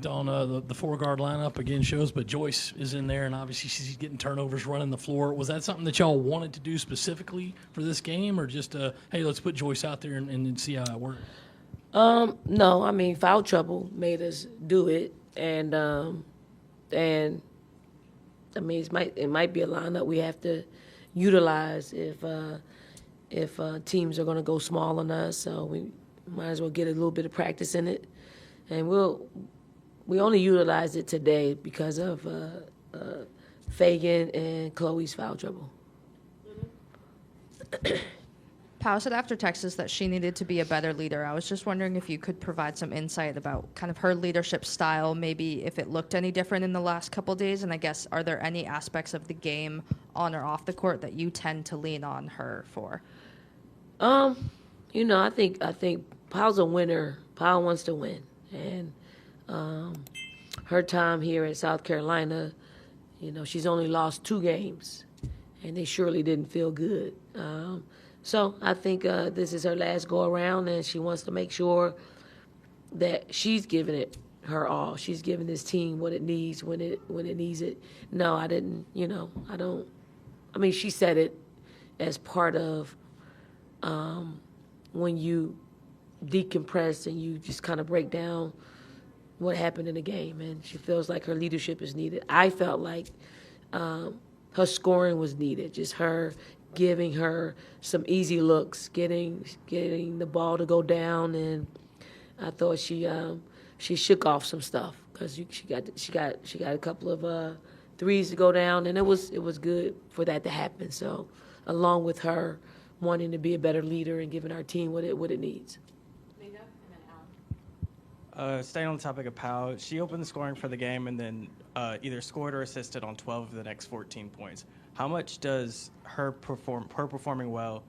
On the four-guard lineup again shows, but Joyce is in there, and obviously she's getting turnovers, running the floor. Was that something that y'all wanted to do specifically for this game, or just, hey, let's put Joyce out there and see how it works? No, I mean, foul trouble made us do it, and I mean, it might be a lineup we have to utilize if teams are going to go small on us. So we might as well get a little bit of practice in it, and we only utilized it today because of Fagan and Chloe's foul trouble. Pau said after Texas that she needed to be a better leader. I was just wondering if you could provide some insight about kind of her leadership style, maybe if it looked any different in the last couple of days, and I guess are there any aspects of the game on or off the court that you tend to lean on her for? You know, I think Pau's a winner. Pau wants to win, and her time here in South Carolina, you know, she's only lost 2 games, and they surely didn't feel good. So I think this is her last go-around, and she wants to make sure that she's giving it her all. She's giving this team what it needs when it needs it. No, I didn't, you know, I don't. I mean, she said it as part of when you decompress and you just kind of break down what happened in the game, and she feels like her leadership is needed. I felt like her scoring was needed, just her giving her some easy looks, getting the ball to go down, and I thought she shook off some stuff because she got a couple of threes to go down, and it was good for that to happen. So along with her wanting to be a better leader and giving our team what it needs. Staying on the topic of Pau, she opened the scoring for the game and then either scored or assisted on 12 of the next 14 points. How much does her performing well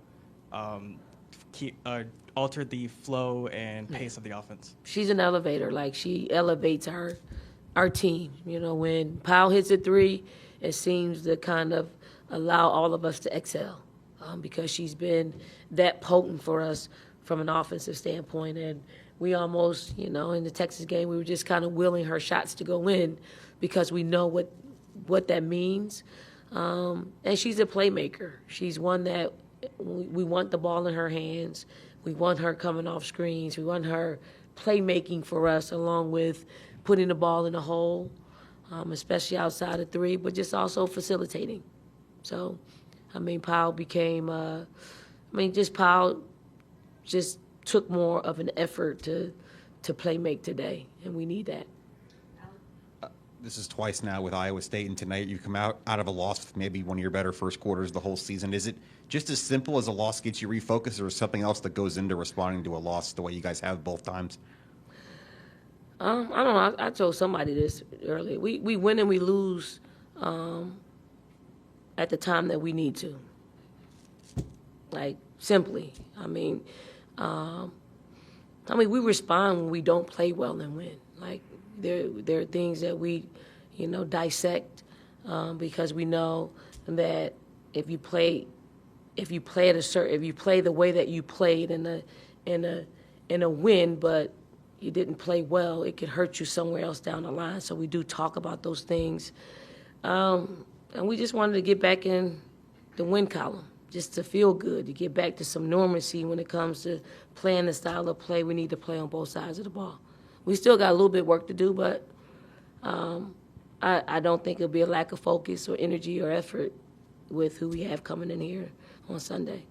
alter the flow and pace of the offense? She's an elevator. Like, she elevates our team. You know, when Pau hits a 3, it seems to kind of allow all of us to excel because she's been that potent for us from an offensive standpoint. And we almost, you know, in the Texas game, we were just kind of willing her shots to go in because we know what that means. And she's a playmaker. She's one that we want the ball in her hands. We want her coming off screens. We want her playmaking for us along with putting the ball in the hole, especially outside of 3, but just also facilitating. So, I mean, Pau just took more of an effort to play make today, and we need that. This is twice now with Iowa State, and tonight you come out of a loss with maybe one of your better first quarters the whole season. Is it just as simple as a loss gets you refocused, or is something else that goes into responding to a loss the way you guys have both times? I don't know. I told somebody this earlier. We win and we lose at the time that we need to. Like, simply. I mean, we respond when we don't play well and win. Like, there are things that we, you know, dissect because we know that if you play the way that you played in a win, but you didn't play well, it could hurt you somewhere else down the line. So we do talk about those things, and we just wanted to get back in the win column, just to feel good, to get back to some normalcy when it comes to playing the style of play we need to play on both sides of the ball. We still got a little bit of work to do, but I don't think it'll be a lack of focus or energy or effort with who we have coming in here on Sunday.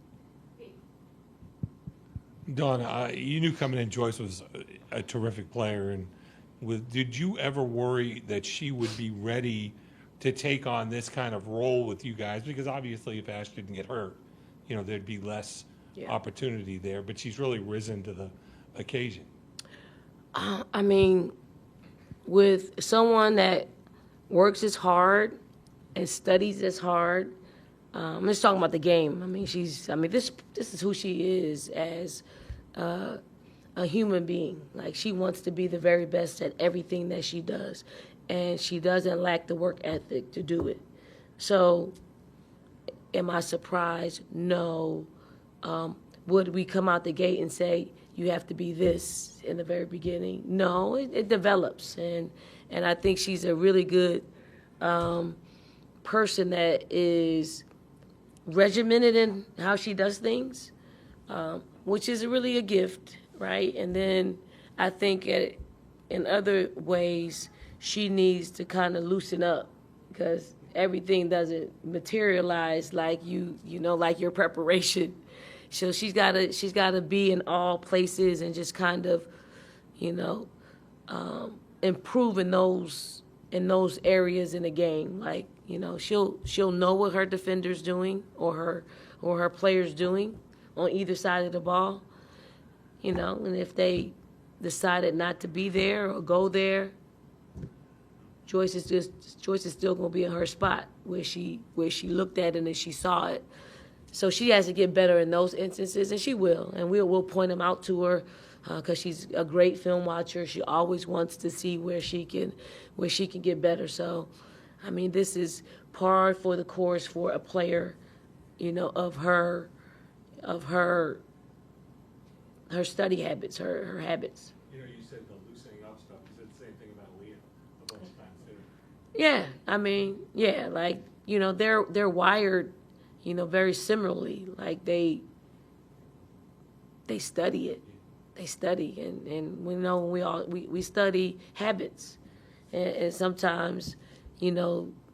Dawn, you knew coming in Joyce was a terrific player, and did you ever worry that she would be ready to take on this kind of role with you guys? Because obviously if Ash didn't get hurt, you know, there'd be less opportunity there, but she's really risen to the occasion. I mean, with someone that works as hard and studies as hard, I'm just talking about the game. I mean, this is who she is as a human being. Like, she wants to be the very best at everything that she does, and she doesn't lack the work ethic to do it. So, am I surprised? No. Would we come out the gate and say, you have to be this in the very beginning. No, it develops, and I think she's a really good person that is regimented in how she does things, which is really a gift, right? And then I think in other ways she needs to kind of loosen up because everything doesn't materialize like like your preparation. So she's gotta be in all places and just kind of, improve in those areas in the game. Like, she'll know what her defender's doing or her players doing on either side of the ball. And if they decided not to be there or go there, Joyce is still going to be in her spot where she looked at it and she saw it. So she has to get better in those instances, and she will. And we'll point them out to her because she's a great film watcher. She always wants to see where she can get better. So, I mean, this is par for the course for a player, of her study habits, her habits. You said the loosening up stuff. You said the same thing about Leah a bunch of times too. Yeah, I mean, yeah, like, they're wired, very similarly. Like they study it. They study, and we study habits, and sometimes,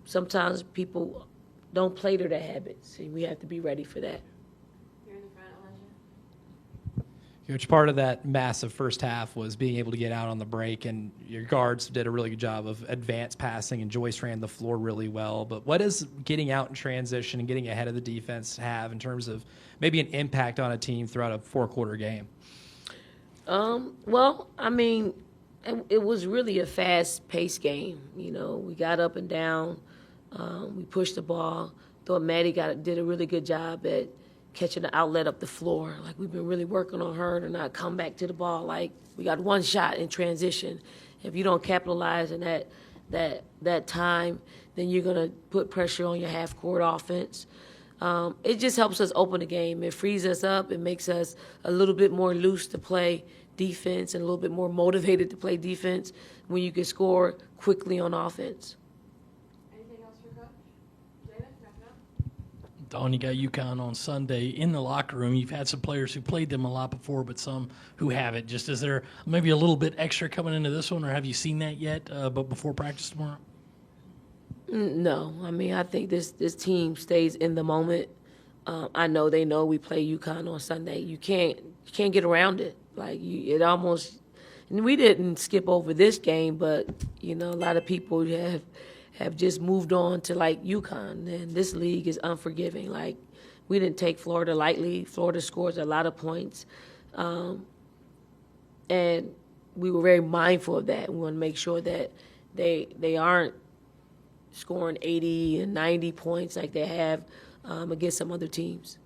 sometimes people don't play to their habits, and we have to be ready for that. Coach, part of that massive first half was being able to get out on the break, and your guards did a really good job of advanced passing, and Joyce ran the floor really well. But what does getting out in transition and getting ahead of the defense have in terms of maybe an impact on a team throughout a four-quarter game? Well, I mean, it was really a fast-paced game. We got up and down. We pushed the ball. Thought Maddie did a really good job at catching the outlet up the floor. Like, we've been really working on her to not come back to the ball. Like, we got one shot in transition. If you don't capitalize in that time, then you're going to put pressure on your half-court offense. It just helps us open the game. It frees us up. It makes us a little bit more loose to play defense and a little bit more motivated to play defense when you can score quickly on offense. Dawn, you got UConn on Sunday in the locker room. You've had some players who played them a lot before, but some who haven't. Just is there maybe a little bit extra coming into this one, or have you seen that yet? But before practice tomorrow? No, I mean, I think this team stays in the moment. I know they know we play UConn on Sunday. You can't get around it. Like, it almost. And we didn't skip over this game, but a lot of people have just moved on to, like, UConn, and this league is unforgiving. Like, we didn't take Florida lightly. Florida scores a lot of points, and we were very mindful of that. We want to make sure that they aren't scoring 80 and 90 points like they have against some other teams.